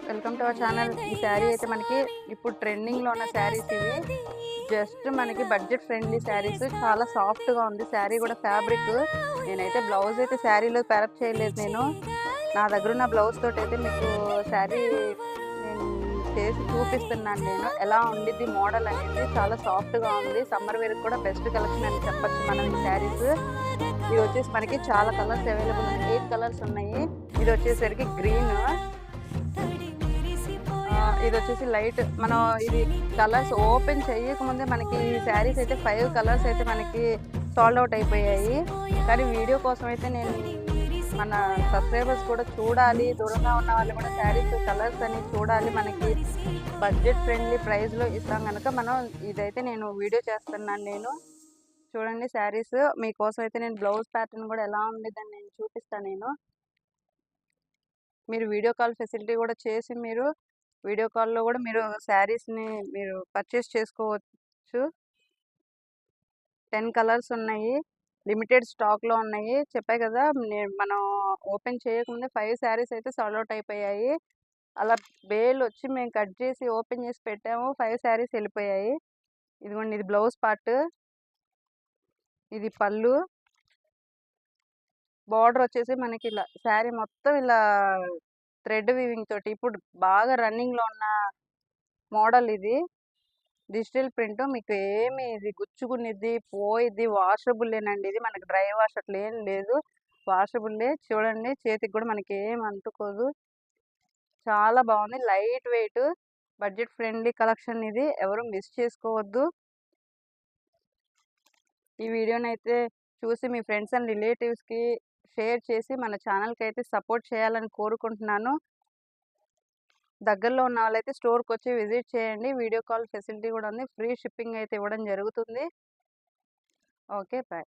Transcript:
Welcome to our channel. ఈ శారీ అయితే మనకి ఇప్పుడు ట్రెండింగ్లో ఉన్న శారీస్ ఇవి. జస్ట్ మనకి బడ్జెట్ ఫ్రెండ్లీ శారీస్. చాలా సాఫ్ట్గా ఉంది శారీ కూడా ఫ్యాబ్రిక్. నేనైతే బ్లౌజ్ అయితే శారీలో ప్యారప్ చేయలేదు. నా దగ్గర ఉన్న బ్లౌజ్ తోటి అయితే మీకు శారీ నేను చేసి చూపిస్తున్నాను. ఎలా ఉండిద్ది మోడల్ అనేది. చాలా సాఫ్ట్గా ఉంది. సమ్మర్ వేర్ కూడా బెస్ట్ కలెక్షన్ అని చెప్పచ్చు మనం ఈ శారీస్. ఇది వచ్చేసి మనకి చాలా కలర్స్ అవైలబుల్ ఉన్నాయి. 8 కలర్స్ ఉన్నాయి. ఇది వచ్చేసరికి గ్రీన్, ఇది వచ్చేసి లైట్. మనం ఇది కలర్స్ ఓపెన్ చేయకముందే మనకి ఈ శారీస్ అయితే 5 కలర్స్ అయితే మనకి సాల్డ్ అవుట్ అయిపోయాయి. కానీ వీడియో కోసం అయితే నేను మన సబ్స్క్రైబర్స్ కూడా చూడాలి, దూరంగా ఉన్న వాళ్ళు కూడా శారీస్ కలర్స్ అని చూడాలి. మనకి బడ్జెట్ ఫ్రెండ్లీ ప్రైస్లో ఇస్తాం కనుక మనం ఇదైతే నేను వీడియో చేస్తున్నాను. చూడండి శారీస్ మీకోసం అయితే నేను బ్లౌజ్ ప్యాటర్న్ కూడా ఎలా ఉండేదని నేను చూపిస్తాను. మీరు వీడియో కాల్ ఫెసిలిటీ కూడా చేసి వీడియో కాల్‌లో కూడా మీరు శారీస్‌ని మీరు పర్చేస్ చేసుకోవచ్చు. 10 కలర్స్ ఉన్నాయి. లిమిటెడ్ స్టాక్‌లో ఉన్నాయి. చెప్పా కదా! మనం ఓపెన్ చేయకముందే 5 శారీస్ అయితే సాల్డ్ అవుట్ అయిపోయాయి. అలా బేలొచ్చి మేము కట్ చేసి ఓపెన్ చేసి పెట్టాము. 5 శారీస్ వెళ్ళిపోయాయి. ఇదిగోండి, ఇది బ్లౌజ్ పార్ట్, ఇది పళ్ళు. బార్డర్ వచ్చేసి మనకి ఇలా శారీ మొత్తం ఇలా థ్రెడ్ వీవింగ్ తోటి ఇప్పుడు బాగా రన్నింగ్‌లో ఉన్న మోడల్ ఇది. Digital print. మీకు ఇది గుచ్చుకునిద్ది, పోయిద్ది. వాషబుల్లేనండి. ఇది మనకి డ్రై వాష్ అట్లా ఏం లేదు. వాషబుల్లే. చూడండి చేతికి కూడా మనకి ఏం అంటుకోదు. చాలా బాగుంది. Light weight, budget friendly collection ఇది. ఎవరు మిస్ చేసుకోవద్దు. ఈ వీడియోనైతే చూసి మీ ఫ్రెండ్స్ అండ్ రిలేటివ్స్కి షేర్ చేసి మన ఛానల్కి అయితే సపోర్ట్ చేయాలని కోరుకుంటున్నాను. దగ్గరలో ఉన్న వాళ్ళైతే స్టోర్కి వచ్చి విజిట్ చేయండి. వీడియో కాల్ ఫెసిలిటీ కూడా ఉంది. ఫ్రీ షిప్పింగ్ అయితే ఇవ్వడం జరుగుతుంది. Okay, bye.